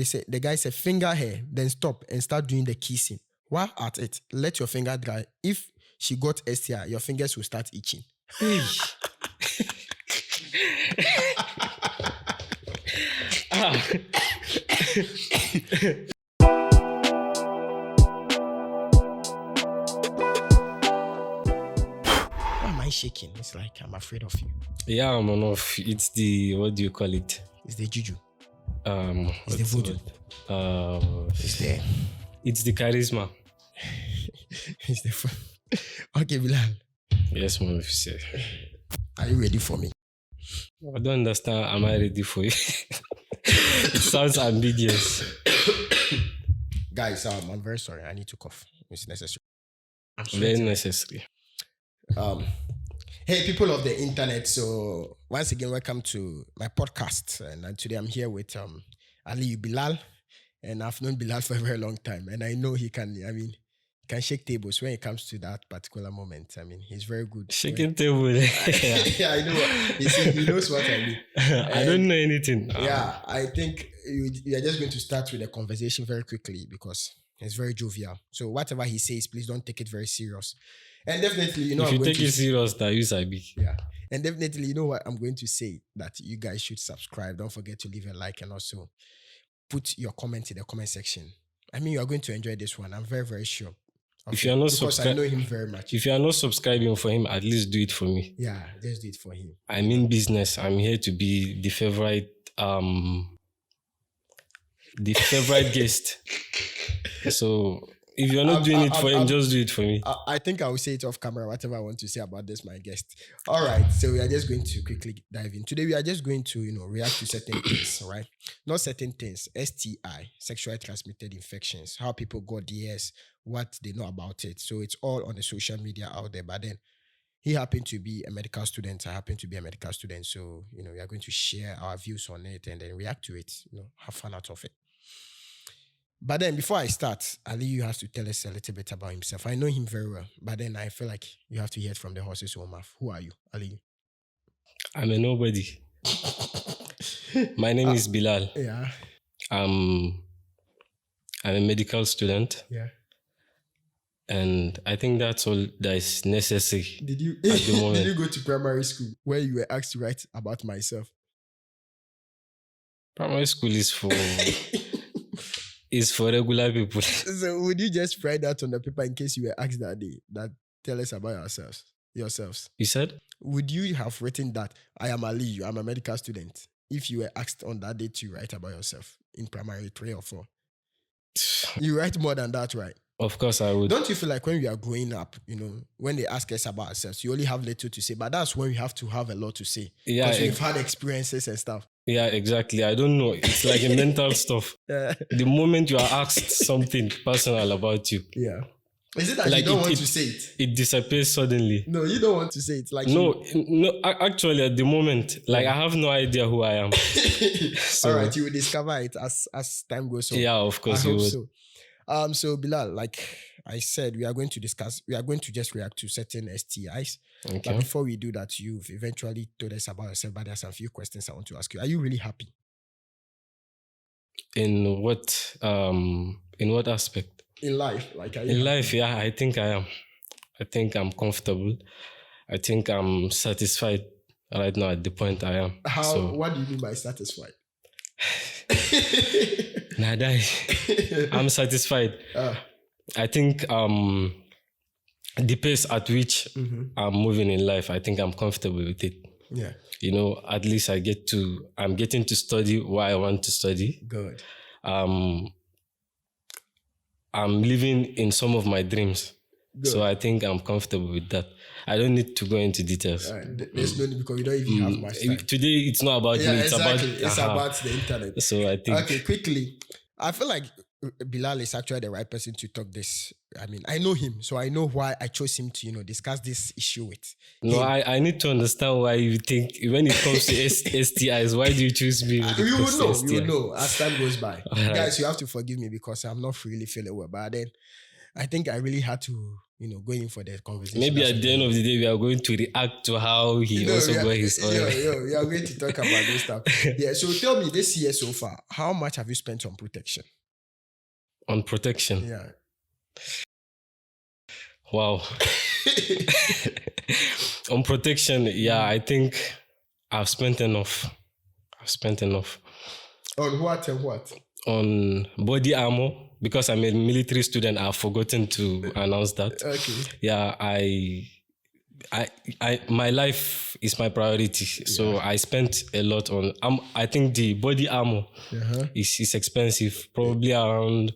the guy said, finger her, then stop and start doing the kissing. While at it, let your finger dry. If she got STI, your fingers will start itching. Why am I shaking? It's like I'm afraid of you. Yeah, I'm on off. It's the, what do you call it? It's the juju. It's the voodoo. It's the charisma. It's the fun. Okay, Bilaal. Yes, my officer. Are you ready for me? I don't understand. Am I ready for you? It sounds ambiguous. Guys, I'm very sorry. I need to cough. It's necessary. Very necessary. Hey, people of the internet. So once again, welcome to my podcast. And today I'm here with Ali Bilaal. And I've known Bilaal for a very long time. And I know he can shake tables when it comes to that particular moment. I mean, he's very good. Shaking table. Yeah, I know. He knows what I mean. I don't know anything. Yeah, I think you are just going to start with a conversation very quickly because it's very jovial. So whatever he says, please don't take it very serious. And definitely, if you take it serious, that you sabi. Yeah. And definitely, you know what I'm going to say, that you guys should subscribe. Don't forget to leave a like and also put your comment in the comment section. I mean, you are going to enjoy this one. I'm very, very sure. If you are not I know him very much. If you are not subscribing for him, at least do it for me. Yeah, just do it for him. I'm in business. I'm here to be the favorite guest. So if you're not doing it for him, just do it for me. I think I will say it off camera, whatever I want to say about this, my guest. All right, so we are just going to quickly dive in. Today, we are just going to, react to certain things, right? Not certain things. STI, sexually transmitted infections, how people got DS, what they know about it. So it's all on the social media out there. But then he happened to be a medical student. I happen to be a medical student. So, we are going to share our views on it and then react to it, have fun out of it. But then before I start, Ali, you have to tell us a little bit about himself. I know him very well, but then I feel like you have to hear it from the horse's own mouth. Who are you, Ali? I'm a nobody. My name is Bilaal. Yeah. I'm a medical student. Yeah. And I think that's all that is necessary. Did you at the moment. Did you go to primary school where you were asked to write about myself? Primary school is for regular people. So would you just write that on the paper in case you were asked that day? That tell us about yourselves. You said? Would you have written that I am Ali, I'm a medical student, if you were asked on that day to write about yourself in primary 3 or 4? You write more than that, right? Of course I would. Don't you feel like when we are growing up, when they ask us about ourselves, you only have little to say, but that's when we have to have a lot to say. Yeah. Because we've had experiences and stuff. Yeah, exactly. I don't know. It's like a mental stuff. The moment you are asked something personal about you. Yeah. Is it that like you don't want to say it? It disappears suddenly. No, you don't want to say it. Like no. Actually, at the moment, I have no idea who I am. So, all right, you will discover it as time goes on. Yeah, of course I you hope will. So. So Bilaal, like I said, we are going to just react to certain STIs. Okay. But before we do that, you've eventually told us about yourself, but there's a few questions I want to ask you. Are you really happy? In what aspect? In life, in life, yeah, I think I am. I think I'm comfortable. I think I'm satisfied right now at the point I am. What do you mean by satisfied? I'm satisfied. I think the pace at which I'm moving in life, I think I'm comfortable with it. Yeah. At least I'm getting to study what I want to study. Good. I'm living in some of my dreams. Good. So I think I'm comfortable with that. I don't need to go into details. There's no need because we don't even have much time. Today, it's not about me. It's about the internet. So I think... Okay, quickly. I feel like Bilaal is actually the right person to talk this. I mean, I know him, so I know why I chose him to, discuss this issue with. No, I need to understand why you think, when it comes to STIs, why do you choose me? You will know as time goes by. Right. Guys, you have to forgive me because I'm not really feeling well. But then I think I really had to, going for the conversation. Maybe That's at what the end of the day, we are going to react to how he also got his oil. We are going to talk about this stuff. Yeah, so tell me, this year so far, how much have you spent on protection? On protection? Yeah. Wow. On protection, yeah, I think I've spent enough. On what and what? On body armor, because I'm a military student. I've forgotten to announce that. Okay. Yeah, my life is my priority, so I spent a lot on. I think the body armor is expensive, probably around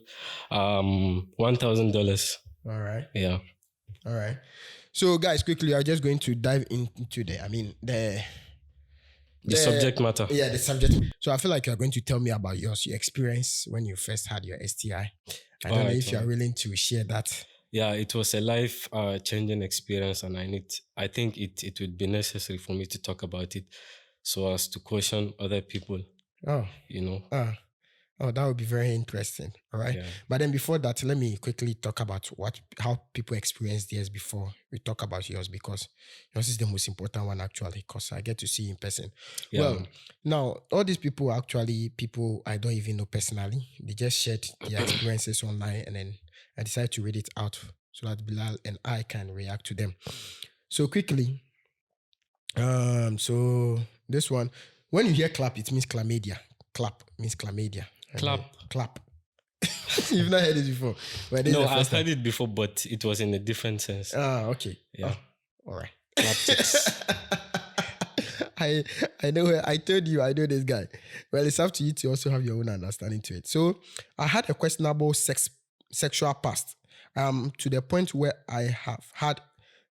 $1,000. All right. Yeah. All right. So, guys, quickly, I'm just going to dive into the subject matter. Yeah, the subject. So I feel like you're going to tell me about your experience when you first had your STI. I don't know if you're willing to share that. Yeah, it was a life changing experience, and I think it would be necessary for me to talk about it so as to caution other people. Oh, that would be very interesting. All right. Yeah. But then before that, let me quickly talk about how people experience theirs before we talk about yours, because yours is the most important one actually, because I get to see in person. Yeah. Well, now all these people are actually people I don't even know personally. They just shared their experiences online, and then I decided to read it out so that Bilaal and I can react to them. So quickly, so this one, when you hear clap, it means chlamydia. Clap means chlamydia. Clap. You've not heard it before? No, I've heard it before, but it was in a different sense. Okay. Yeah. All right. Clap checks. I know. I told you I know this guy. Well, it's up to you to also have your own understanding to it. So I had a questionable sexual past, to the point where I have had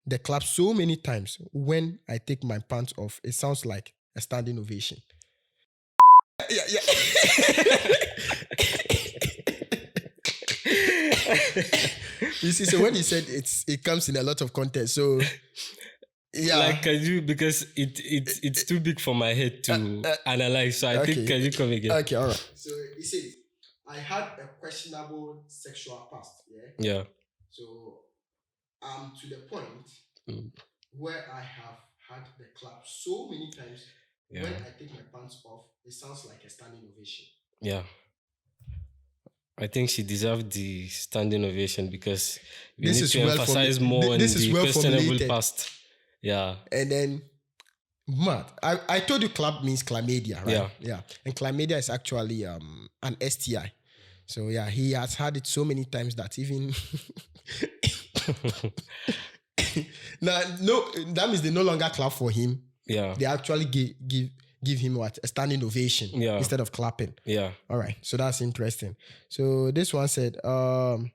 the clap so many times. When I take my pants off, it sounds like a standing ovation. Yeah. You see, so when he said it comes in a lot of content, so yeah, like because it's too big for my head to analyze. So I think, can you come again? Okay, all right. So he said, I had a questionable sexual past. Yeah. So to the point where I have had the clap so many times. Yeah. When I take my pants off, it sounds like a standing ovation. Yeah. I think she deserved the standing ovation because we need to emphasize more on the questionable past. Yeah. And then, I told you clap means chlamydia, right? Yeah. And chlamydia is actually an STI. So yeah, he has had it so many times that even now, no, that means they no longer clap for him. Yeah. They actually give him a standing ovation instead of clapping. Yeah. All right. So that's interesting. So this one said, okay.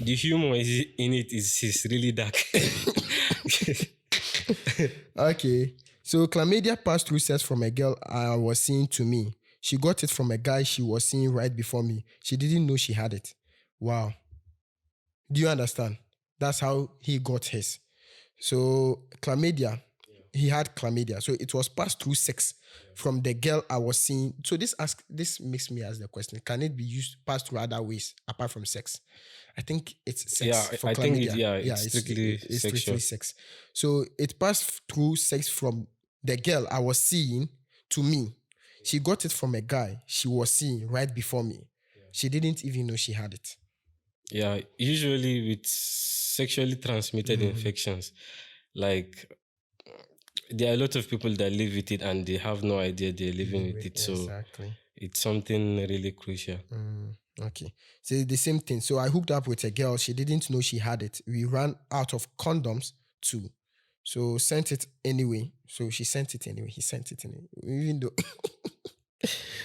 The humor in it is really dark. Okay. So chlamydia passed through sex from a girl I was seeing to me. She got it from a guy she was seeing right before me. She didn't know she had it. Wow. Do you understand? That's how he got his. So chlamydia, he had chlamydia. So it was passed through sex from the girl I was seeing. So this makes me ask the question: can it be passed through other ways apart from sex? I think it's sex for chlamydia. It's strictly sex. So it passed through sex from the girl I was seeing to me. She got it from a guy she was seeing right before me. She didn't even know she had it. Yeah, usually with sexually transmitted infections, like there are a lot of people that live with it and they have no idea they're living with it. So it's something really crucial. Okay. So the same thing. So I hooked up with a girl. She didn't know she had it. We ran out of condoms too. So sent it anyway. So she sent it anyway. He sent it anyway. Even though.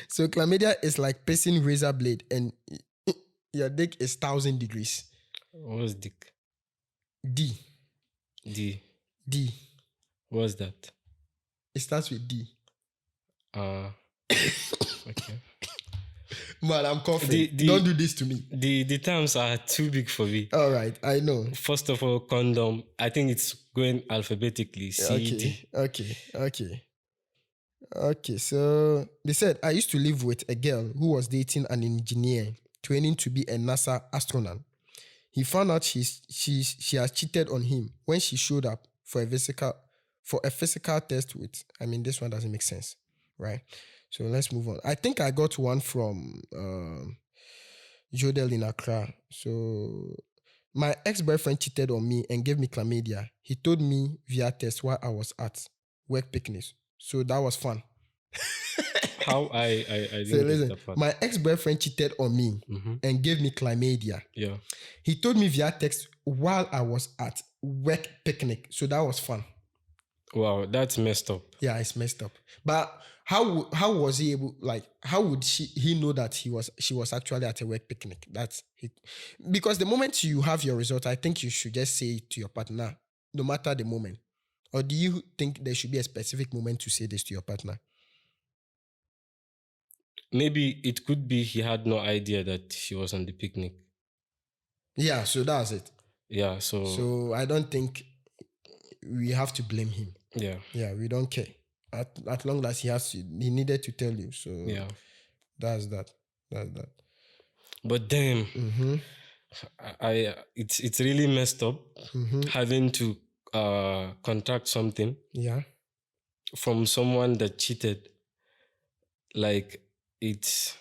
So chlamydia is like piercing razor blade and your dick is 1,000 degrees. What's dick? D. What's that? It starts with D. Okay. Man, I'm coughing. Don't do this to me. The terms are too big for me. All right, I know. First of all, condom. I think it's going alphabetically. C-D. Okay, so they said, I used to live with a girl who was dating an engineer, training to be a NASA astronaut. He found out she has cheated on him when she showed up for a physical test with. I mean, this one doesn't make sense, right? So let's move on. I think I got one from Jodel in Accra. So my ex-boyfriend cheated on me and gave me chlamydia. He told me via test while I was at work picnics. So that was fun. How I didn't So get listen, that part. my ex-boyfriend cheated on me and gave me chlamydia. Yeah. He told me via text while I was at work picnic. So that was fun. Wow, that's messed up. Yeah, it's messed up. But how was he able, like, how would he know that she was actually at a work picnic? Because the moment you have your result, I think you should just say it to your partner, no matter the moment. Or do you think there should be a specific moment to say this to your partner? Maybe it could be he had no idea that she was on the picnic. Yeah, so that's it. Yeah, so I don't think we have to blame him. Yeah. Yeah, we don't care. As long as he needed to tell you. So yeah. That's that. But damn, it's really messed up having to contract something from someone that cheated. Like, it's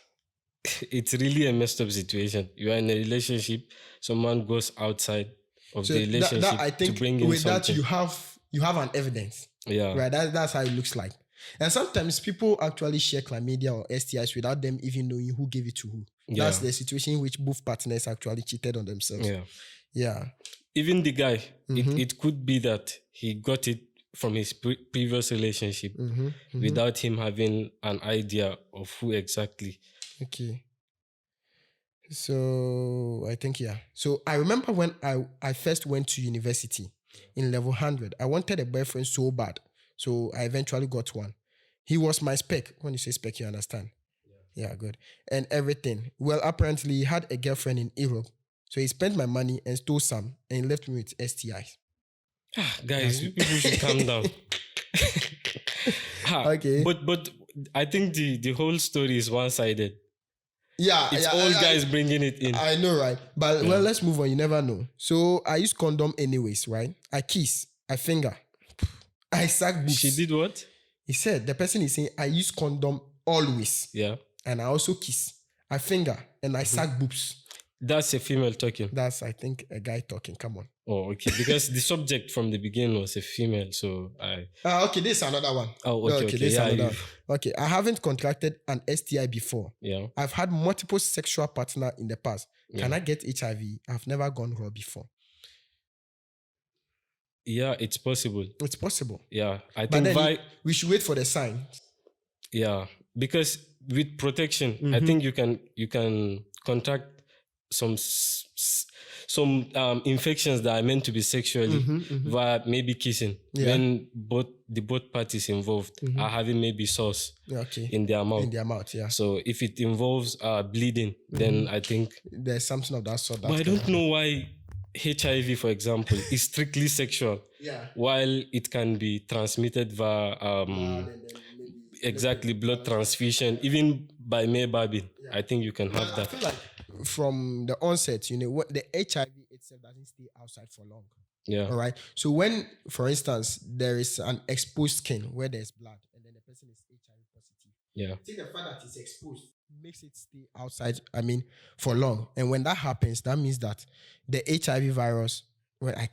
really a messed up situation. You are in a relationship, someone goes outside of the relationship I think to bring in with something. That you have an evidence. Yeah. Right. That's how it looks like. And sometimes people actually share chlamydia or STIs without them even knowing who gave it to who. Yeah. That's the situation in which both partners actually cheated on themselves. Yeah. Yeah. Even the guy, it could be that he got it from his previous relationship without him having an idea of who exactly. Okay. So I think, yeah. So I remember when I first went to university in level 100, I wanted a boyfriend so bad. So I eventually got one. He was my spec. When you say spec, you understand. Yeah, good. And everything. Well, apparently he had a girlfriend in Europe. So he spent my money and stole some and left me with STIs. Guys, people should calm down. Okay. But I think the whole story is one-sided. Yeah. It's all guys bringing it in. I know, right? But well, let's move on. You never know. So I use condom anyways, right? I kiss. I finger. I suck boobs. She did what? He said, the person is saying, I use condom always. Yeah. And I also kiss. I finger and I suck boobs. That's a female talking. That's, I think, a guy talking. Come on. Oh, okay. Because the subject from the beginning was a female, so I... okay, this is another one. Oh, okay. This is another one. Okay, I haven't contracted an STI before. Yeah. I've had multiple sexual partners in the past. Yeah. Can I get HIV? I've never gone raw before. Yeah, it's possible. It's possible. Yeah, I but think then we should wait for the sign. Yeah, because with protection, I think you can contract some infections that are meant to be sexually via maybe kissing when both parties involved are having maybe sauce in their mouth. In their mouth, yeah. So if it involves bleeding, then I think there's something of that sort. But I don't know why HIV, for example, is strictly sexual, while it can be transmitted via blood transfusion, even by male babbing. I think you can have that. I feel like from the onset, what the HIV itself doesn't stay outside for long. Yeah. All right. So when, for instance, there is an exposed skin where there's blood and then the person is HIV positive. Yeah. I think the fact that it's exposed makes it stay outside, for long. And when that happens, that means that the HIV virus, I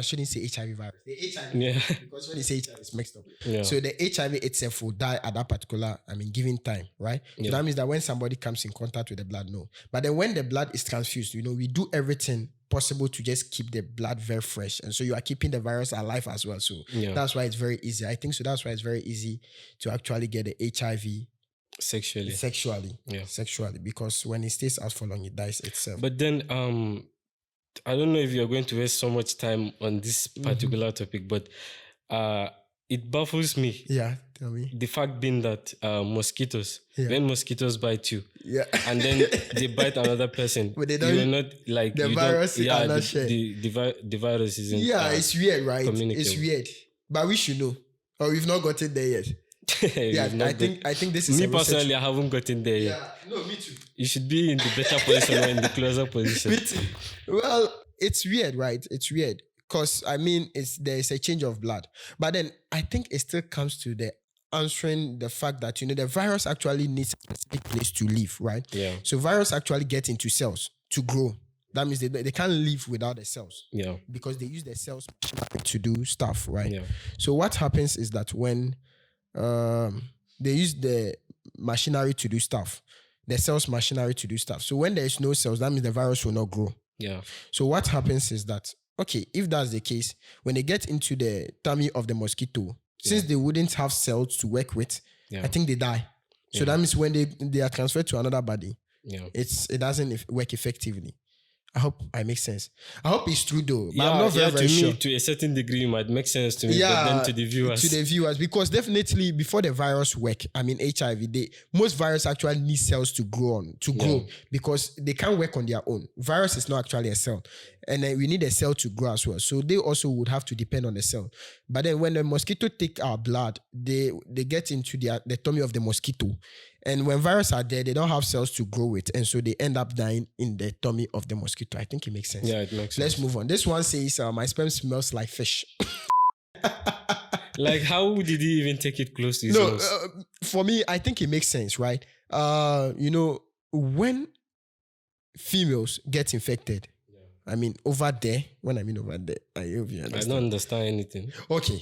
shouldn't say HIV virus. The HIV, because when you say HIV, it's mixed up. Yeah. So the HIV itself will die at that particular, given time, right? So that means that when somebody comes in contact with the blood, no. But then when the blood is transfused, we do everything possible to just keep the blood very fresh. And so you are keeping the virus alive as well. So that's why it's very easy. I think so. That's why it's very easy to actually get the HIV sexually, because when it stays out for long, it dies itself. But then, I don't know if you're going to waste so much time on this particular topic, but it baffles me. Yeah, tell me. The fact being that mosquitoes, when mosquitoes bite you, and then they bite another person, but you are not like the virus. Are not the virus isn't. Yeah, it's weird, right? It's weird, but we should know, or we've not gotten there yet. I think this is me personally. I haven't gotten there yet. Yeah, no, me too. You should be in the better position or in the closer position. Me too. Well, it's weird, right? It's weird. Because I mean, there's a change of blood. But then I think it still comes to the answering the fact that the virus actually needs a specific place to live, right? Yeah. So virus actually get into cells to grow. That means they can't live without the cells. Yeah. Because they use the cells to do stuff, right? Yeah. So what happens is that when they use the machinery to do stuff, the cells machinery to do stuff. So when there is no cells, that means the virus will not grow. Yeah. So what happens is that, okay, if that's the case, when they get into the tummy of the mosquito, since they wouldn't have cells to work with, I think they die. So that means when they are transferred to another body, it doesn't work effectively. I hope I make sense. I hope it's true though. But I'm not very sure. To a certain degree, it might make sense to me, but then to the viewers. Because definitely before the virus work, I mean HIV, most virus actually need cells to grow because they can't work on their own. Virus is not actually a cell. And then we need a cell to grow as well. So they also would have to depend on the cell. But then when the mosquito take our blood, they get into the tummy of the mosquito. And when viruses are there, they don't have cells to grow with. And so they end up dying in the tummy of the mosquito. I think it makes sense. Yeah, it makes sense. Let's move on. This one says, my sperm smells like fish. Like, how did he even take it close to his nose? For me, I think it makes sense, right? When females get infected, I mean, over there, I hope you understand. I don't understand anything. Okay,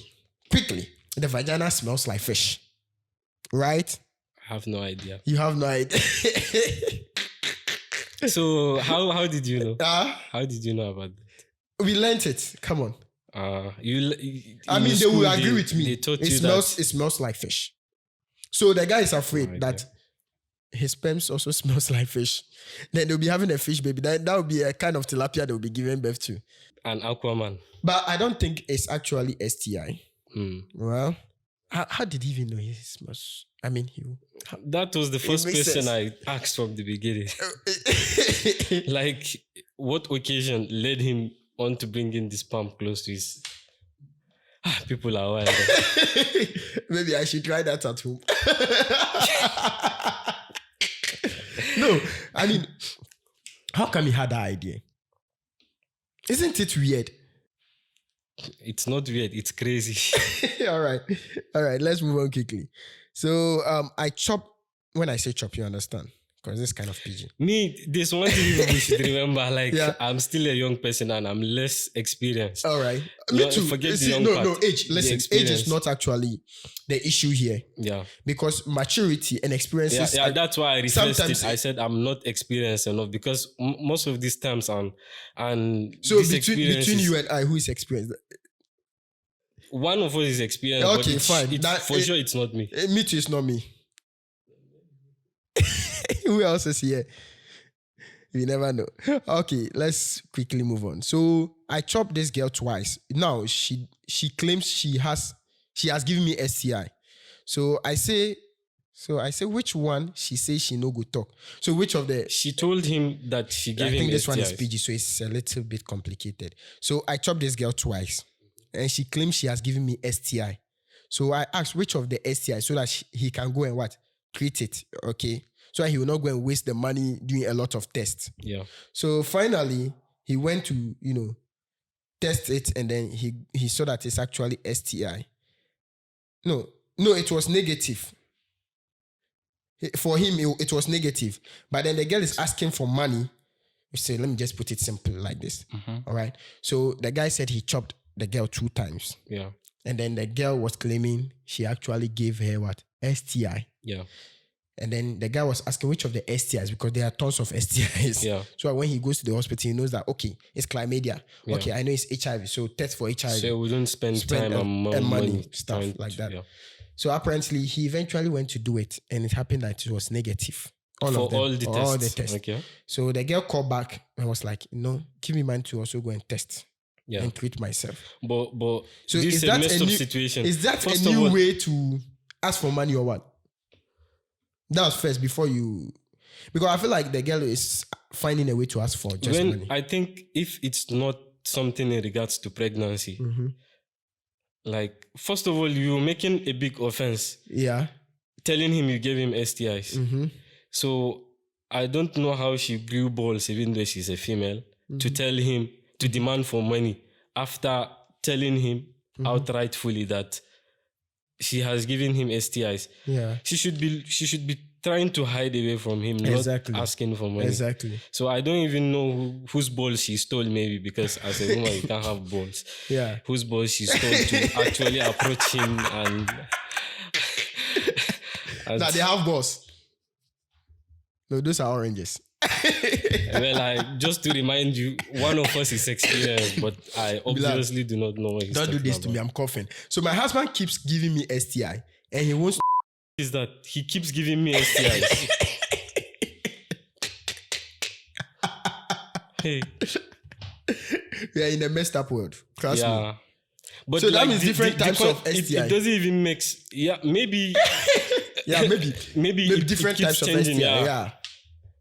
quickly. The vagina smells like fish, right? I have no idea. You have no idea. So how did you know? How did you know about that? We learned it. Come on. They will agree with me. They taught it smells like fish. So the guy is afraid that his sperm also smells like fish. Then they'll be having a fish baby. That will be a kind of tilapia they'll be giving birth to. An Aquaman. But I don't think it's actually STI. Well, how did he even know he smells? I mean, that was the first question I asked from the beginning. Like, what occasion led him on to bring in the sperm close to his... People are wild. Maybe I should try that at home. No, I mean, how come he had that idea? Isn't it weird? It's not weird. It's crazy. All right. Let's move on quickly. So I chop. When I say chop, you understand? Because this kind of PG. Me, there's one thing we should remember. Like, I'm still a young person and I'm less experienced. All right. Me too. Forget the young part. No, age. Listen, age is not actually the issue here. Yeah. Because maturity and experiences. Yeah, that's why I referenced it. I said I'm not experienced enough because most of these terms and so between you and I, who is experienced? One of us is experienced. Okay, fine. For sure, it's not me. Me too, it's not me. Who else is here? We never know. Okay, let's quickly move on. So I chopped this girl twice. Now she claims she has given me STI. So I say which one? She says she no go talk. So which of the... She told him that she gave him I think this STIs. one is PG, so it's a little bit complicated. So I chopped this girl twice. And she claims she has given me STI. So I asked which of the STI so that he can go and treat it, okay? So that he will not go and waste the money doing a lot of tests. Yeah. So finally, he went to, test it and then he saw that it's actually STI. No, it was negative. For him, it was negative. But then the girl is asking for money. We say, let me just put it simple like this. All right? So the guy said he chopped the girl 2 times. Yeah. And then the girl was claiming she actually gave her STI. Yeah. And then the guy was asking which of the STIs, because there are tons of STIs. Yeah. So when he goes to the hospital, he knows that, okay, it's chlamydia. Yeah. Okay, I know it's HIV. So test for HIV. So we don't spend time and money. Stuff like that. Yeah. So apparently, he eventually went to do it. And it happened that it was negative. All the tests. Okay. So the girl called back and was like, give me mine to also go and test. Yeah. And treat myself. But so this is a messed up situation. Is that a new way to ask for money or what? That was first before you... Because I feel like the girl is finding a way to ask for just money. I think if it's not something in regards to pregnancy, like, first of all, you're making a big offense. Yeah. Telling him you gave him STIs. So I don't know how she grew balls, even though she's a female, to tell him to demand for money after telling him outrightfully that she has given him STIs. Yeah. She should be trying to hide away from him, not asking for money. Exactly. So I don't even know whose balls she stole, maybe, because as a woman you can't have balls. Yeah. Whose balls she stole to actually approach him and now they have balls. No, those are oranges. Well, just to remind you, one of us is experienced, but I obviously do not know what he's Don't do this to me, I'm coughing. So my husband keeps giving me STI and he wants is that he keeps giving me STIs. Hey. We are in a messed up world. Trust me. But so that means different types of STI. It doesn't even make maybe maybe different it keeps types of changing, STI. Yeah.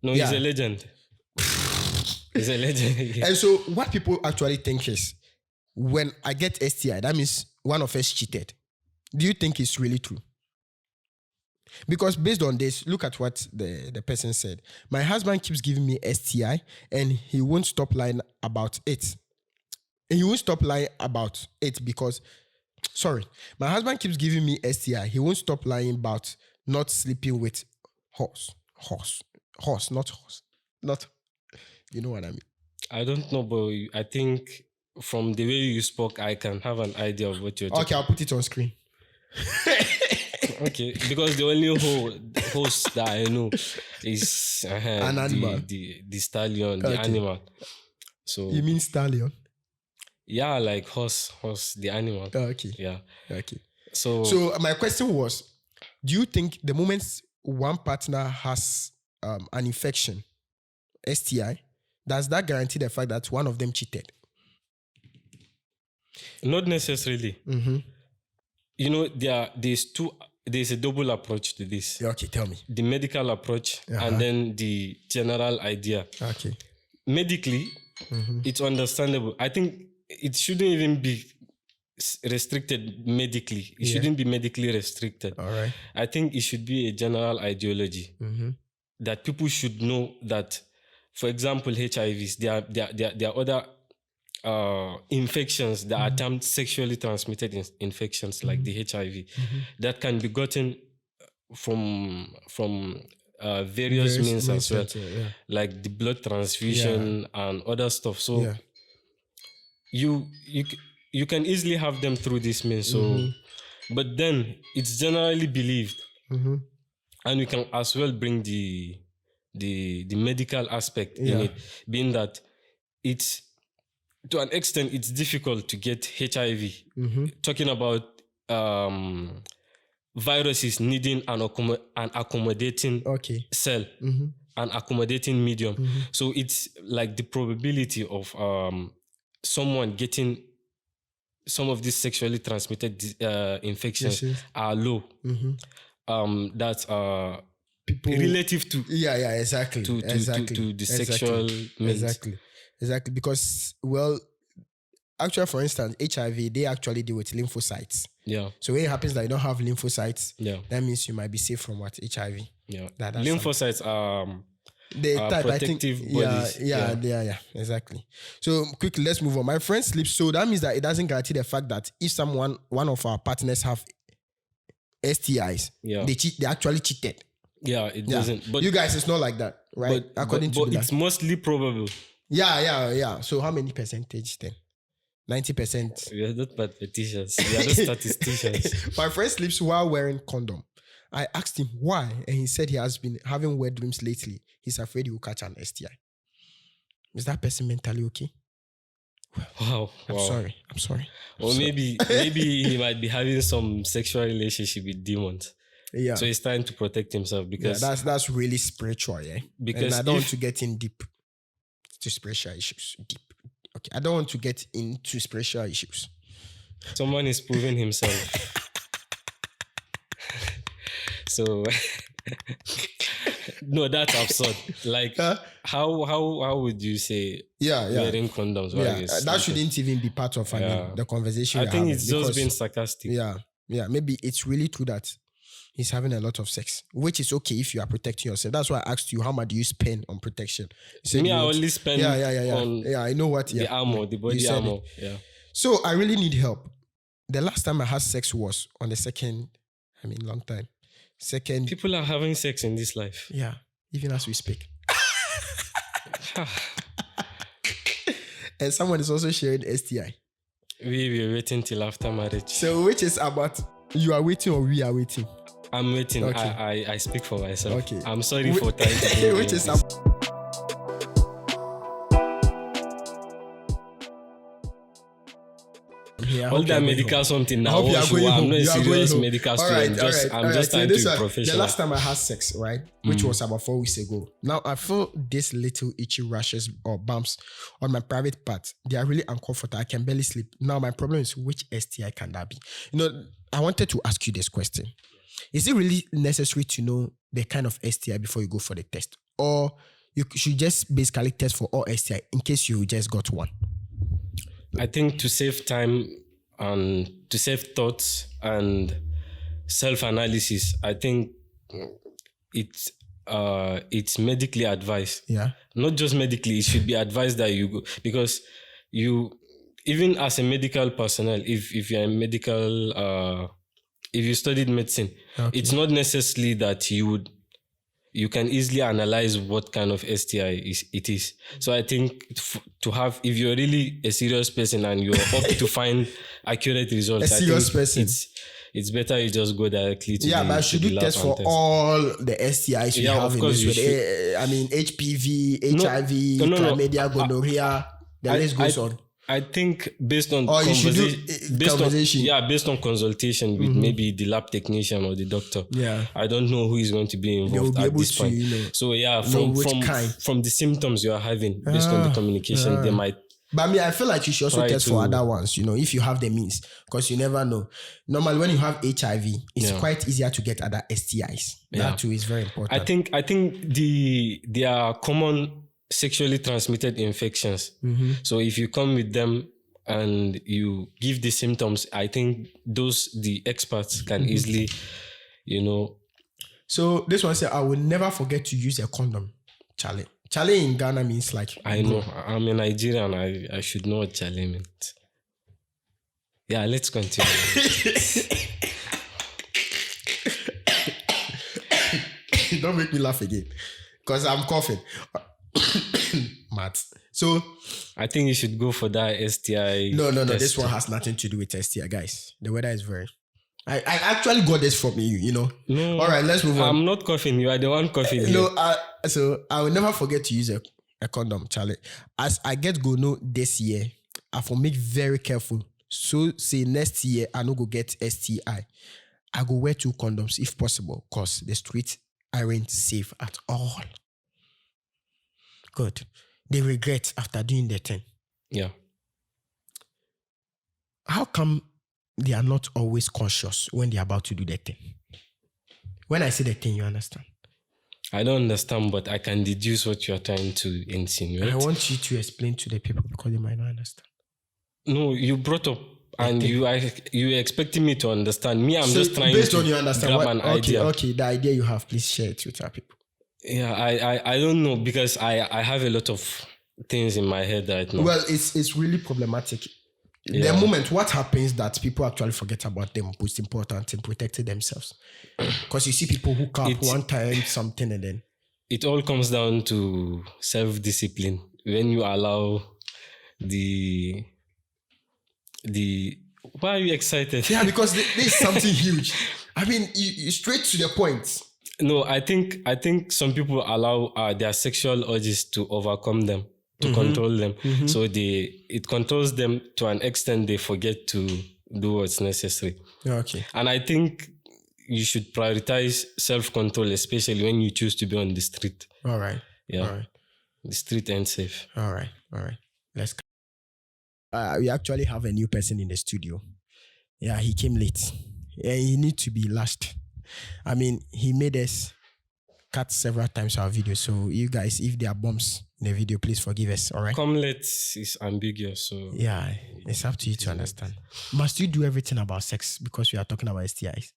No, he's a legend. He's a legend. And so what people actually think is when I get STI, that means one of us cheated. Do you think it's really true? Because based on this, look at what the person said. My husband keeps giving me STI and he won't stop lying about it. And he won't stop lying about it because, my husband keeps giving me STI. He won't stop lying about not sleeping with horse, not horse. Not, you know what I mean? I don't know, but I think from the way you spoke, I can have an idea of what you're talking about. Okay, I'll put it on screen. Okay, because the only host that I know is an animal. The stallion, the animal. So you mean stallion? Yeah, like horse, the animal. Okay. Yeah. Okay. So my question was, do you think the moment one partner has an infection, STI, does that guarantee the fact that one of them cheated? Not necessarily. Mm-hmm. You know, there's a double approach to this. Okay, tell me. The medical approach and then the general idea. Okay. Medically, it's understandable. I think it shouldn't even be restricted medically. It shouldn't be medically restricted. All right. I think it should be a general ideology that people should know that, for example, HIVs, there are other infections that are termed sexually transmitted infections like the HIV that can be gotten from various means as well, like the blood transfusion and other stuff. So you can easily have them through this means. So, but then it's generally believed, and we can as well bring the medical aspect in it, being that it's, to an extent, it's difficult to get HIV. Talking about viruses needing an accommodating cell, an accommodating medium. So it's like the probability of someone getting some of these sexually transmitted infections are low. That's people relative to exactly to the sexual means. Exactly, because, actually, for instance, HIV, they actually deal with lymphocytes. Yeah. So when it happens that you don't have lymphocytes, that means you might be safe from what? HIV. Yeah. Lymphocytes are protective bodies. Yeah, exactly. So quickly, let's move on. My friend sleeps, so that means that it doesn't guarantee the fact that if one of our partners have STIs, they actually cheated. Yeah, it doesn't. But you guys, it's not like that, right? According to it's mostly probable. Yeah. So how many percentage then? 90%. We are not mathematicians. We are not statisticians. My friend sleeps while wearing condom. I asked him why, and he said he has been having wet dreams lately. He's afraid he will catch an STI. Is that person mentally okay? Wow. I'm sorry. Or maybe he might be having some sexual relationship with demons. Yeah. So he's trying to protect himself because that's really spiritual, yeah. Because and I don't want to get in deep to spiritual issues. Okay, I don't want to get into spiritual issues. Someone is proving himself. So no, that's absurd. Like how would you say wearing condoms? That shouldn't even be part of the conversation. I think it's just being sarcastic. Yeah. Maybe it's really true that he's having a lot of sex, which is okay if you are protecting yourself. That's why I asked you, how much do you spend on protection? You said Me, you I want- only spend on yeah, I know what. the armor, the You body said armor. it. Yeah. So I really need help. The last time I had sex was on the second, long time. Second, People are having sex in this life. yeah, even as we speak. And someone is also sharing STI. We were waiting till after marriage. So which is about you are waiting or we are waiting? I'm waiting. Okay. I speak for myself. Okay. I'm sorry for trying to do which is this. All that medical something now. I'm not a serious medical student. I'm just trying to be professional. The last time I had sex, right, which was about 4 weeks ago. Now I feel these little itchy rashes or bumps on my private part. They are really uncomfortable. I can barely sleep. Now my problem is, which STI can that be? I wanted to ask you this question. Is it really necessary to know the kind of STI before you go for the test? Or you should just basically test for all STI in case you just got one? I think to save time and to save thoughts and self-analysis, I think it's medically advised. Yeah. Not just medically, it should be advised that you go, because you, even as a medical personnel, if you're a medical, if you studied medicine, okay, it's not necessarily that you can easily analyze what kind of STI it is. So I think to have, if you're really a serious person and you're up to find accurate results, a serious person, it's better you just go directly to but should you test for all the STIs you have in this way? HPV, HIV, chlamydia, gonorrhea, the list goes on. I think based on consultation with maybe the lab technician or the doctor. Yeah. I don't know who is going to be involved at this point. So from the symptoms you are having, based on the communication, they might. But I feel like you should also test for other ones, if you have the means, because you never know. Normally, when you have HIV, it's quite easier to get other STIs. That too is very important. I think there are common sexually transmitted infections. Mm-hmm. So if you come with them and you give the symptoms, I think the experts can easily, So this one said, I will never forget to use a condom. Charlie in Ghana means like... I know. I'm a Nigerian. I should know what Charlie means. Yeah, let's continue. Don't make me laugh again, because I'm coughing. Matt. So I think you should go for that STI. No. This one has nothing to do with STI, guys. The weather is very... I actually got this from you, No. All right, let's move on. I'm not coughing. You are the one coughing. No, so I will never forget to use a condom, Charlie. As I get gono this year, I will make very careful. So say next year, I no go get STI. I go wear 2 condoms if possible, because the street aren't safe at all. Good. They regret after doing the thing. Yeah. How come they are not always conscious when they're about to do the thing? When I say the thing, you understand? I don't understand, but I can deduce what you are trying to insinuate. I want you to explain to the people, because they might not understand. No, you brought up and you expecting me to understand. Me, I'm just trying based to on you understand grab an idea. Okay, the idea you have, please share it with our people. Yeah, I don't know, because I have a lot of things in my head right now. Well, it's really problematic. Yeah. The moment what happens that people actually forget about the most important in protecting themselves. Because you see people hook up one time, something, and then... It all comes down to self-discipline. When you allow why are you excited? Yeah, because there's something huge. I mean, you straight to the point. No, I think some people allow their sexual urges to overcome them, to control them. Mm-hmm. So it controls them to an extent they forget to do what's necessary. Okay. And I think you should prioritize self-control, especially when you choose to be on the street. All right. Yeah. All right. The street ain't safe. All right. Let's we actually have a new person in the studio. Yeah, he came late. Yeah, he needs to be lashed. I mean, he made us cut several times our video. So you guys, if there are bumps in the video, please forgive us. All right. Come late is ambiguous. So yeah, it's up to you to understand. Must you do everything about sex because we are talking about STIs?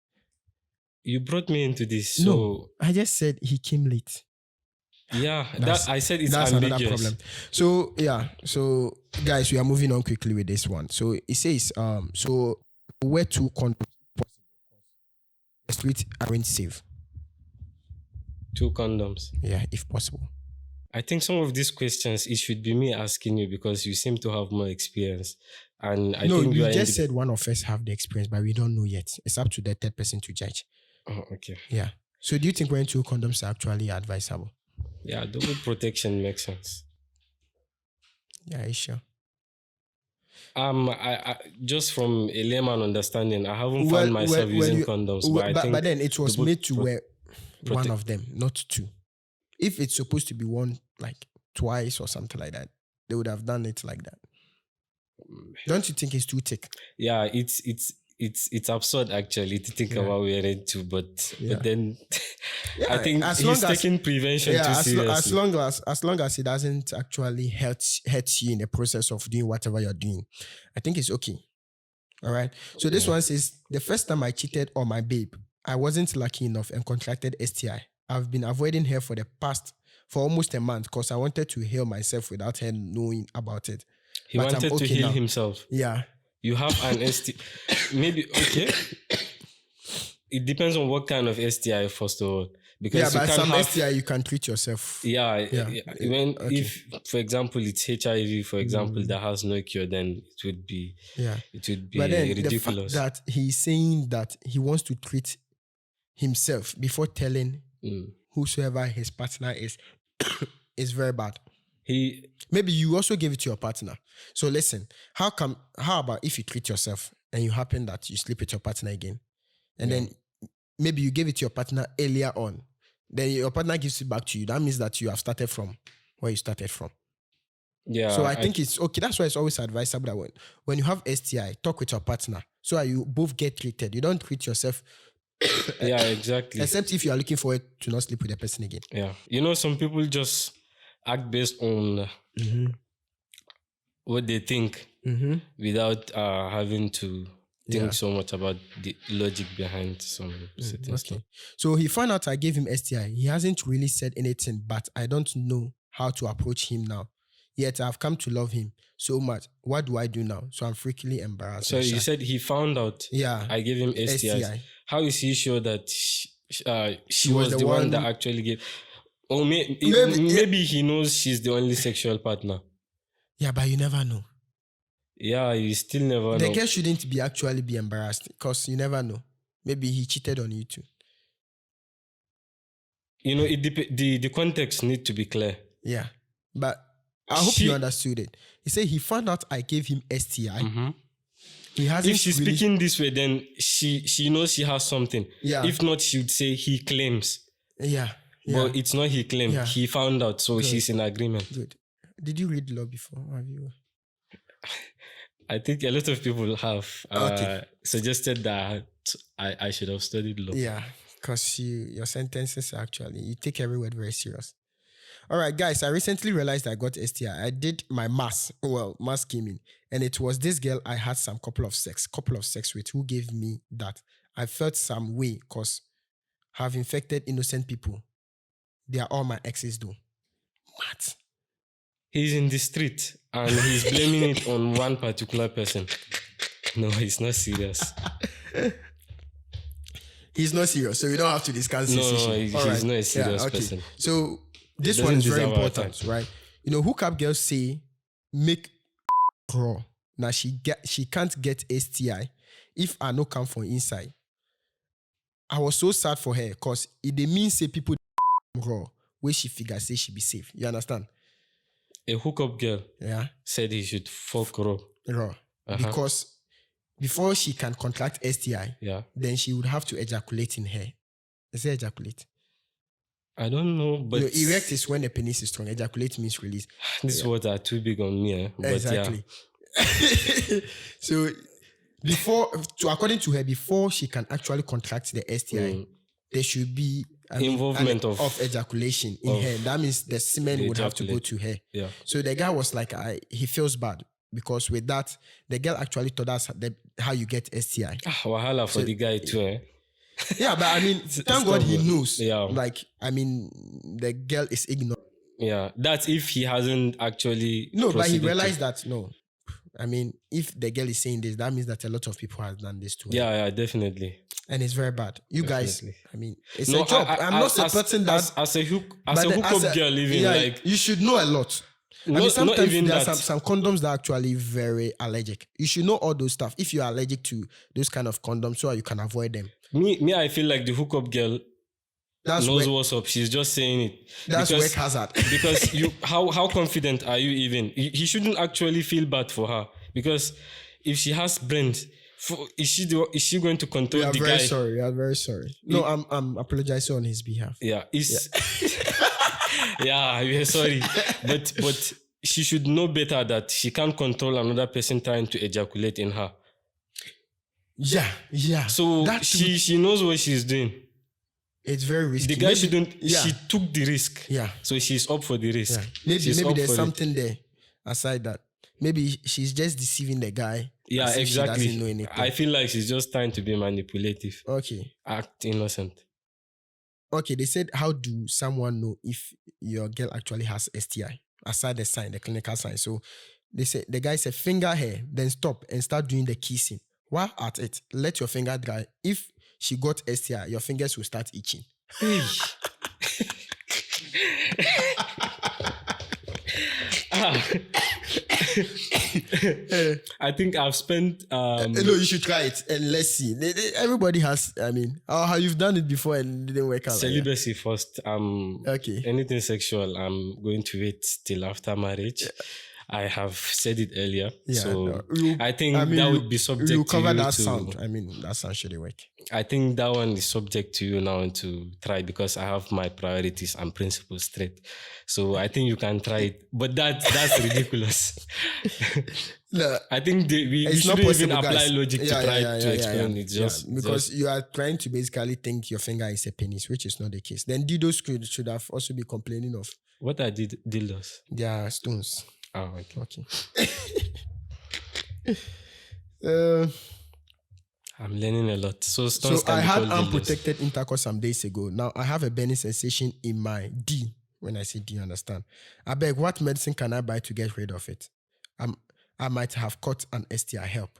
You brought me into this, No, so I just said he came late. yeah, that I said it's That's ambiguous. another problem. So yeah, so guys, we are moving on quickly with this one. So it says so where to condoms the street aren't safe. 2 condoms. Yeah, if possible. I think some of these questions it should be me asking you because you seem to have more experience, and I think we just said one of us have the experience, but we don't know yet. It's up to the third person to judge. Oh, okay. Yeah. So do you think wearing 2 condoms are actually advisable? Yeah, double protection makes sense. Yeah, you sure? I just from a layman understanding, I haven't found myself using condoms, but then it was made to wear one protect- of them, not 2. If it's supposed to be worn like twice or something like that, they would have done it like that. Don't you think it's too thick? Yeah, it's absurd actually to think about wearing 2, but then I think he's taking prevention too seriously. As long as it doesn't actually hurt you in the process of doing whatever you're doing, I think it's okay. All right. So this one says, the first time I cheated on my babe, I wasn't lucky enough and contracted STI. I've been avoiding her for almost a month because I wanted to heal myself without her knowing about it. He wanted to heal himself. Yeah. You have an STI. Maybe, okay. It depends on what kind of STI, first of all. Because but some STI you can treat yourself. If, for example, it's HIV, for example, that has no cure, then it would be but then ridiculous. The fact that he's saying that he wants to treat himself before telling whosoever his partner is very bad. Maybe you also gave it to your partner. So listen, how about if you treat yourself and you happen that you sleep with your partner again, and then maybe you gave it to your partner earlier on, then your partner gives it back to you. That means that you have started from where you started from. Yeah. So I think it's okay. That's why it's always advisable that when you have STI, talk with your partner so that you both get treated. You don't treat yourself. Yeah, exactly. Except if you are looking forward to not sleep with the person again. Yeah. Some people just act based on what they think without having to think so much about the logic behind some certain stuff. So he found out I gave him STI. He hasn't really said anything, but I don't know how to approach him now. Yet I've come to love him so much. What do I do now? So I'm freakily embarrassed. So you said he found out I gave him STI. How is he sure that she was the one that actually gave? Or maybe he knows she's the only sexual partner. Yeah, but you never know. Yeah, you still never know. The girl shouldn't be embarrassed because you never know. Maybe he cheated on you too. The context need to be clear. Yeah, but I hope you understood it. He said he found out I gave him STI. Mm-hmm. He hasn't. If she's speaking this way, then she knows she has something. Yeah. If not, she would say he claims. Yeah. But it's not he claimed. Yeah. He found out, so she's in agreement. Good. Did you read law before? Have you? I think a lot of people have suggested that I should have studied law. Yeah, because your sentences actually, you take every word very serious. All right, guys, I recently realized I got STI. I did my mass came in, and it was this girl I had some couple of sex with who gave me that. I felt some way because have infected innocent people. They are all my exes though. What? He's in the street and he's blaming it on one particular person. No, he's not serious. He's not serious, so we don't have to discuss this issue. No, he's not a serious person. So this one is very important, right? Hookup girls say make raw. Now she can't get STI if I no come from inside. I was so sad for her because it means say people raw where she figure say she be safe. You understand? A hookup girl said he should fuck raw. Because before she can contract STI, then she would have to ejaculate in her. Is it ejaculate? I don't know, but erect is when the penis is strong. Ejaculate means release. These words are too big on me. But exactly. So according to her, before she can actually contract the STI, there should be involvement of ejaculation in her. That means the semen would have to go to her. Yeah. So the guy was like, he feels bad because with that, the girl actually told us how you get STI. Wahala for the guy too. Yeah, but I mean, thank God he knows. Yeah. Like, I mean, the girl is ignorant. Yeah, that's if he hasn't actually. No, but he proceeded to- realized that no. I mean, if the girl is saying this, that means that a lot of people have done this to her. Yeah, definitely. And it's very bad. You guys, Definitely. I mean, it's a job. I'm not supporting that. As a hookup girl, even yeah, like you should know a lot. I not, mean, sometimes not even there are that. some condoms that are actually very allergic. You should know all those stuff if you are allergic to those kind of condoms, so you can avoid them. Me, I feel like the hookup girl knows what's up. She's just saying it. That's work hazard. Because how confident are you even? He shouldn't actually feel bad for her, because if she has brains, is she going to control the guy? We are very sorry. No, I'm apologizing on his behalf. Yeah, yeah, we're sorry, but she should know better that she can't control another person trying to ejaculate in her. Yeah. So she knows what she's doing. It's very risky. The guy shouldn't. Yeah. She took the risk. Yeah. So she's up for the risk. Yeah. Maybe there's something there aside that. Maybe she's just deceiving the guy. Yeah, exactly. She doesn't know anything. I feel like she's just trying to be manipulative. Okay. Act innocent. Okay, they said, how do someone know if your girl actually has STI? Aside the sign, the clinical sign. So they said, the guy said, finger her, then stop and start doing the kissing. While at it, let your finger dry. If she got STI, your fingers will start itching. I think I've spent. No, you should try it and let's see. Everybody has. I mean, how you've done it before and it didn't work out. Celibacy first. Okay. Anything sexual, I'm going to wait till after marriage. Yeah. I have said it earlier, so I think that would be subject to you. Cover that sound. I mean, that sound should work. I think that one is subject to you now to try, because I have my priorities and principles straight. So I think you can try it, but that's ridiculous. No, I think we shouldn't even apply logic to try to explain it. Because you are trying to basically think your finger is a penis, which is not the case. Then dildos should have also be complaining of. What are dildos? They are stones. Oh, okay. I'm learning a lot. So I had unprotected intercourse some days ago. Now I have a burning sensation in my D. When I say D, you understand? I beg, what medicine can I buy to get rid of it? I might have caught an STI. Help,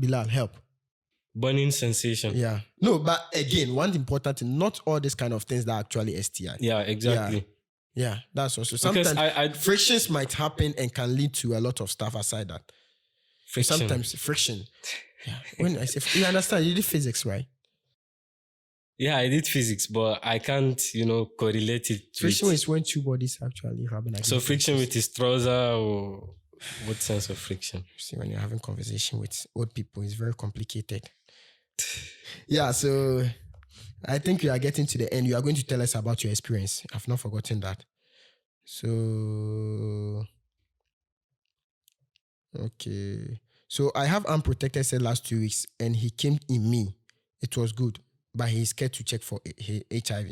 Bilaal, help. Burning sensation. Yeah. No, but again, one important thing, not all these kind of things that are actually STI. Yeah, exactly. Yeah, that's also sometimes frictions might happen and can lead to a lot of stuff aside that. Friction. Sometimes friction. Yeah. When I say you understand, you did physics, right? Yeah, I did physics, but I can't, correlate it. Friction is when two bodies actually rubbing against. So friction with his trouser, or what sense of friction? See, when you're having conversation with old people, it's very complicated. Yeah, so I think we are getting to the end. You are going to tell us about your experience. I've not forgotten that. So, okay. So I have unprotected sex last 2 weeks and he came in me. It was good, but he's scared to check for HIV.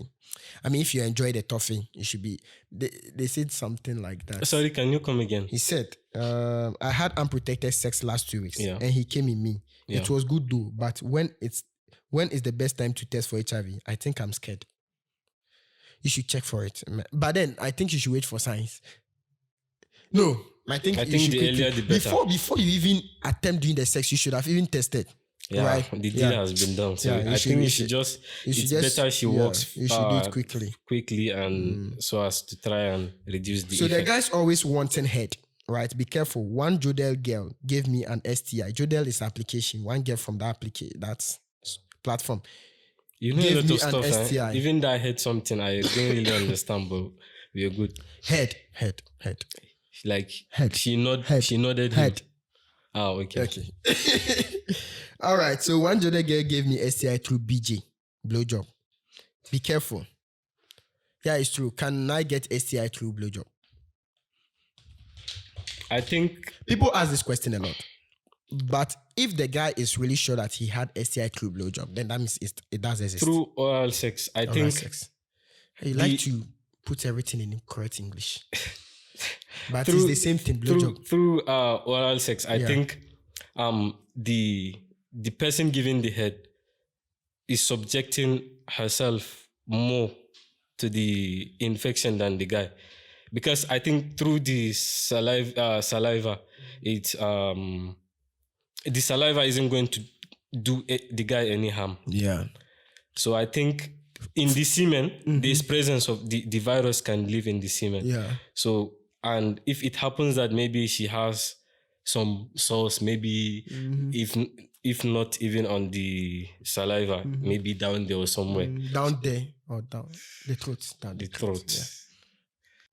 I mean, if you enjoy the toffee, you should be... They said something like that. Sorry, can you come again? He said, I had unprotected sex last 2 weeks and he came in me. Yeah. It was good though, but when is the best time to test for HIV? I think I'm scared. You should check for it. But then I think you should wait for signs. No, I think the earlier the better. Before you even attempt doing the sex, you should have even tested. Yeah, right? The deal has been done. So I think it's better she works. You should do it quickly and so as to try and reduce the So effect. the guy's always wanting head. Right, be careful. One Jodel girl gave me an STI. Jodel is application. One girl from that that's platform. You know a lot of stuff. Eh? Even though I heard something, I didn't really understand, but we are good. Head. Like head. She nodded. Head. Oh, okay. All right. So one Jodel girl gave me STI through BJ, blowjob. Be careful. Yeah, it's true. Can I get STI through blowjob? I think people ask this question a lot, but if the guy is really sure that he had STI through blowjob, then that means it does exist. Through oral sex, I think. You like to put everything in correct English, but it's the same thing. Blowjob through oral sex, I think the person giving the head is subjecting herself more to the infection than the guy, because I think through the saliva, it's the saliva isn't going to do the guy any harm. Yeah. So I think in the semen, this presence of the virus can live in the semen. Yeah. So, and if it happens that maybe she has some source, maybe if not even on the saliva, maybe down there or somewhere. Down there or down the throat. Down the throat.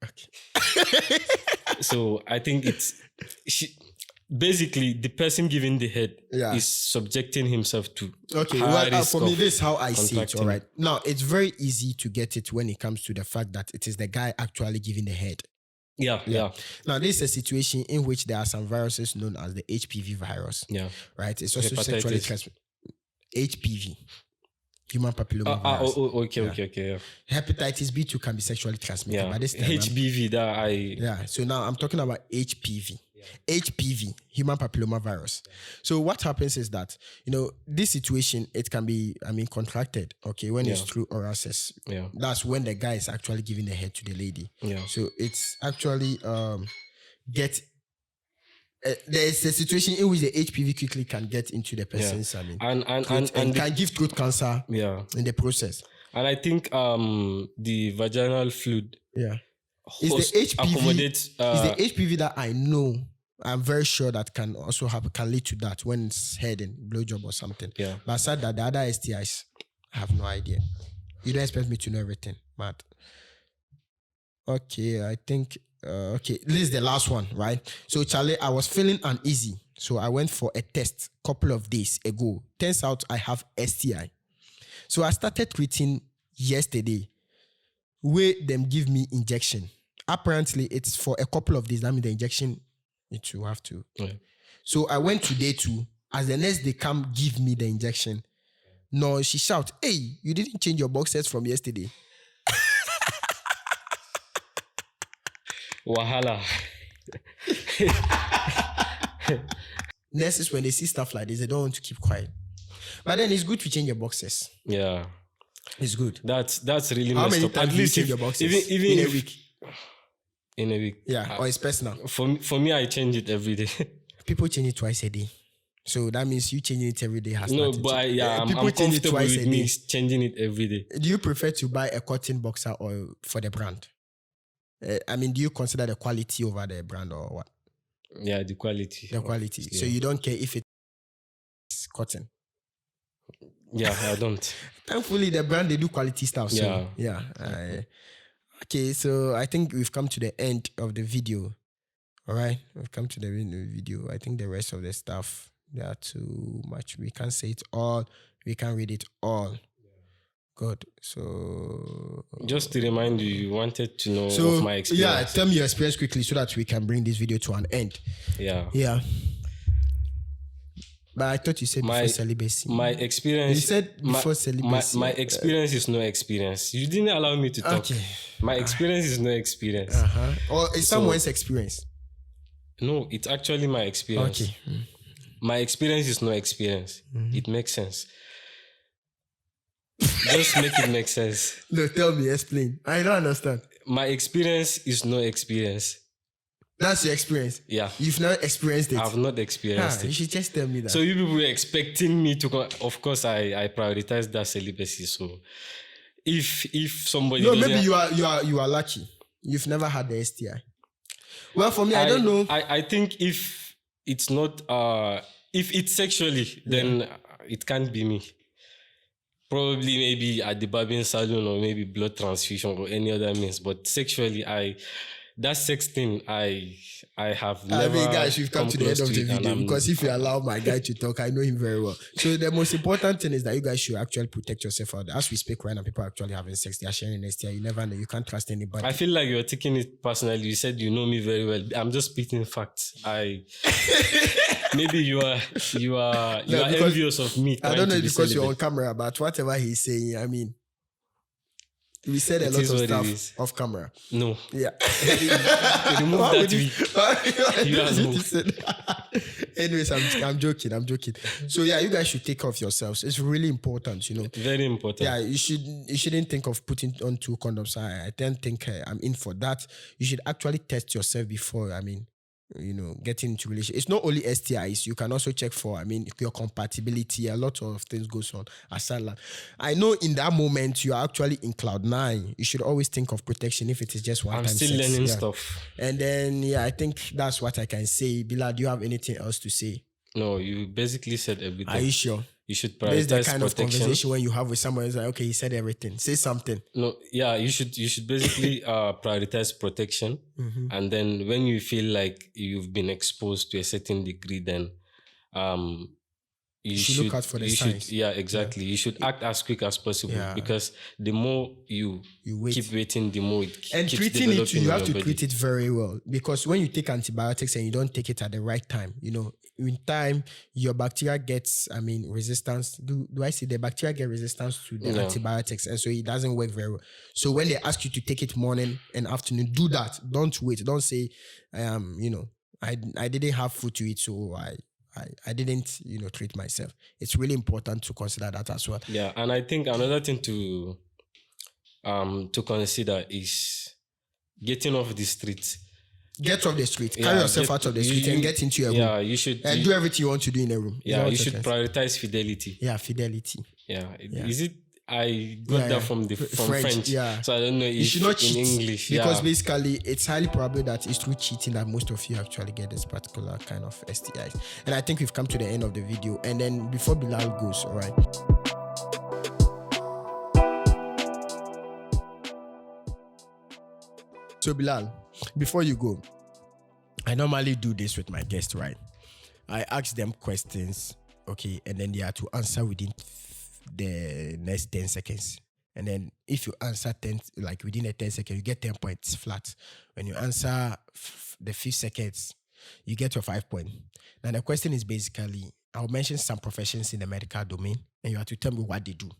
Yeah. Okay. So I think it's basically the person giving the head is subjecting himself to high risk for me, this is how I see it. All right. contracting. Now, it's very easy to get it when it comes to the fact that it is the guy actually giving the head. Yeah. Now, this is a situation in which there are some viruses known as the HPV virus. Yeah. Right. It's also Hepatitis. sexually transmitted. HPV. Human papilloma virus. Okay. Yeah. Hepatitis B2 can be sexually transmitted. Yeah. But this time, HBV yeah. So now I'm talking about HPV. HPV, human papilloma virus. So what happens is that, this situation, it can be, contracted, okay, when it's through oral sex. Yeah. That's when the guy is actually giving the head to the lady. Yeah. So it's actually there's a situation in which the HPV quickly can get into the person's, and can give throat cancer in the process. And I think the vaginal fluid is the accommodates is the HPV that I know, I'm very sure that can also can lead to that when it's head and blowjob or something. Yeah. But aside that, the other STIs, I have no idea. You don't expect me to know everything, Matt. Okay, I think this is the last one, right? So Charlie, I was feeling uneasy, so I went for a test a couple of days ago. Turns out I have STI. So I started treating yesterday, where them give me injection. Apparently, it's for a couple of days. That means the injection, it will have to. Yeah. So I went to day 2. As the next they come give me the injection. No, she shout, "Hey, you didn't change your box sets from yesterday." Wahala. Nurses, when they see stuff like this, they don't want to keep quiet. But then it's good to change your boxes. Yeah. It's good. That's really How messed many up. times At do you least change if, your boxes? even in a if- week? In a week. Yeah, or it's personal. For me, I change it every day. People change it twice a day. So that means you changing it every day has No, nothing but to- I'm people change it comfortable twice with a me day. changing it every day. Do you prefer to buy a cotton boxer or for the brand? Do you consider the quality over the brand or what? Yeah, the quality. The quality. Yeah. So you don't care if it's cotton. Yeah, I don't. Thankfully, the brand, they do quality stuff. So, Yeah. Okay, so I think we've come to the end of the video. All right, we've come to the end of the video. I think the rest of the stuff, they are too much. We can't say it all. We can't read it all. Good. So Just to remind you, you wanted to know of my experience. Yeah, tell me your experience quickly so that we can bring this video to an end. Yeah. Yeah. But I thought you said before celibacy. My experience. You said before celibacy. My experience is no experience. You didn't allow me to talk. Okay. My experience is no experience. Or it's someone's experience. No, it's actually my experience. Okay. My experience is no experience. It makes sense. Just make it make sense. No, tell me, explain. I don't understand. My experience is no experience. That's your experience. Yeah. You've not experienced it. I've not experienced You it. should just tell me that. So you people were expecting me to of course I prioritize that celibacy. So if somebody no, doesn't- maybe you are lucky. You've never had the STI. Well, for me, I don't know. I think if it's not if it's sexually, then it can't be me. Probably maybe at the barbing salon or maybe blood transfusion or any other means. But sexually, that sex thing, I have never. Guys, we've come to the end of the video because if you allow my guy to talk, I know him very well. So the most important thing is that you guys should actually protect yourself out there. As we speak right now, people are actually having sex. They are sharing STI. You never know. You can't trust anybody. I feel like you're taking it personally. You said you know me very well. I'm just speaking facts. Maybe you are envious of me. I don't know because celibate. you're on camera, but whatever he's saying, we said a lot of stuff off camera. No. Yeah. Remove that. Anyways, I'm joking. So yeah, you guys should take care of yourselves. It's really important, Very important. Yeah, you shouldn't think of putting on 2 condoms. I don't think I'm in for that. You should actually test yourself before, getting into relationship. It's not only STIs. You can also check for, your compatibility. A lot of things goes on aside that. I know in that moment you are actually in cloud 9. You should always think of protection if it is just one time. I'm still sex. learning stuff. And then I think that's what I can say. Bilaal, do you have anything else to say? No, you basically said everything. Are you sure? You should prioritize prioritize the kind protection. of conversation when you have with someone. It's like, okay, he said everything. Say something. No, yeah, you should basically prioritize protection, and then when you feel like you've been exposed to a certain degree, then you should look out for the signs. Yeah, exactly. You should act as quick as possible because the more you wait. keep waiting, the more it and keeps treating it, you have to body. treat it very well, because when you take antibiotics and you don't take it at the right time, in time your bacteria gets resistance. Do I say the bacteria get resistance to the antibiotics, and so it doesn't work very well. So when they ask you to take it morning and afternoon, do that. Don't wait. Don't say I didn't have food to eat, so I didn't treat myself. It's really important to consider that as well. Yeah, and I think another thing to consider is getting off the street. Get off the street. Carry yourself out of the street and get into your room. Yeah, you should. And do everything you want to do in a room. Yeah, you should prioritize fidelity. Yeah, fidelity. Yeah. Is it? I got that from French. Yeah. So I don't know if you should not cheat in English. Because basically it's highly probable that it's through cheating that most of you actually get this particular kind of STIs. And I think we've come to the end of the video. And then before Bilaal goes, all right. So Bilaal, before you go, I normally do this with my guests, right? I ask them questions, okay, and then they are to answer within the next 10 seconds. And then if you answer 10, like within the 10 seconds, you get 10 points flat. When you answer the 5 seconds, you get your 5 points. Now the question is basically, I'll mention some professions in the medical domain, and you have to tell me what they do,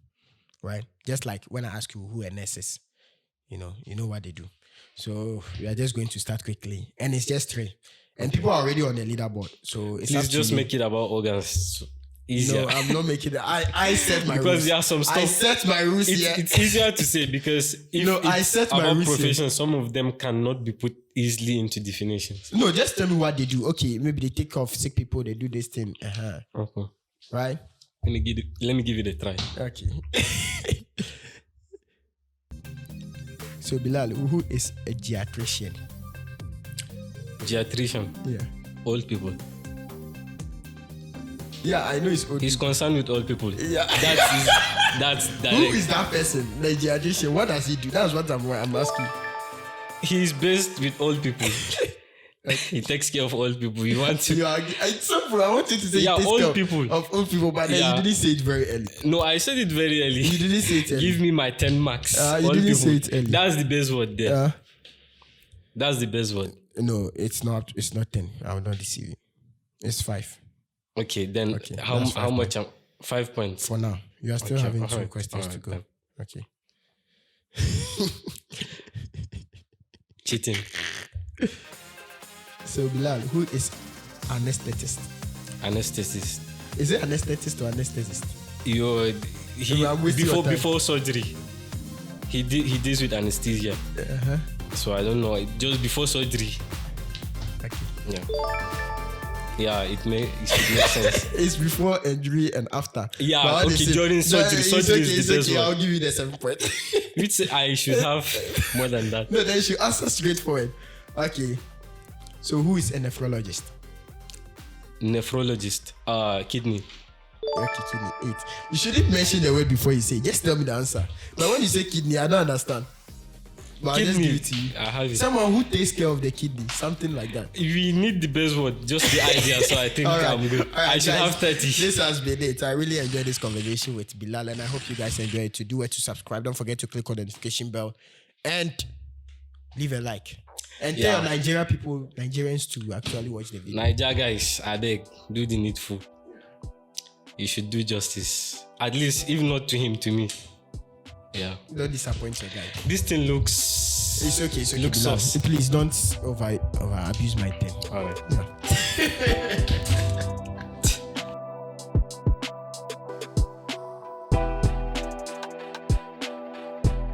right? Just like when I ask you who a nurse is, you know what they do. So we are just going to start quickly, and it's just 3, and people are already on the leaderboard. So it's please just make it about organs. Easier. No, I'm not making it. I set my because rules. There are some stuff. I set my rules here. It's easier to say because if I set my rules professions, some of them cannot be put easily into definitions. No, just tell me what they do. Okay, maybe they take off sick people. They do this thing. Okay. Right. Let me give it a try. Okay. So Bilaal, who is a geriatrician? Geriatrician. Yeah. Old people. Yeah, I know it's old. He's concerned with old people. Yeah. That's direct. Who is that person? The geriatrician. What does he do? That's what I'm asking. He's based with old people. He takes care of old people. You want to? Yeah, it's simple. I want you to say old people. Of old people, but then you didn't say it very early. No, I said it very early. You didn't say it early. Give me my 10 marks. You didn't say it early. That's the best word there. That's the best word. No, it's not. It's not 10. I will not deceive you. It's 5. Okay, then how much? 5 points for now. You are still having 2 questions to go. Then. Okay. Cheating. So Bilaal, who is anesthetist? Anesthetist. Is it anesthetist or anesthetist? Before surgery, he deals with anesthesia. So I don't know. Just before surgery. Okay. Yeah, it should make sense. It's before injury and after. Yeah, but okay, during surgery. Surgery is the best one. I'll give you the 7 points. Which I should have more than that. No, then you should answer straightforward. Okay. So who is a nephrologist? Nephrologist. Kidney. Okay, kidney. 8. You shouldn't mention the word before you say. Just tell me the answer. But when you say kidney, I don't understand. But I'll just give it to you. I have it. Someone who takes care of the kidney, something like that. We need the best word, just the idea. So I think I'm good. I should have 30. This has been it. I really enjoyed this conversation with Bilaal, and I hope you guys enjoy it. To do it, to subscribe, don't forget to click on the notification bell and leave a like. And tell Nigerians to actually watch the video. Niger guys, I beg, do the needful. You should do justice. At least, if not to him, to me. Yeah. Don't disappoint your guy. This thing looks... It's okay. Looks sauce. Please don't over abuse my pen. Alright. Yeah.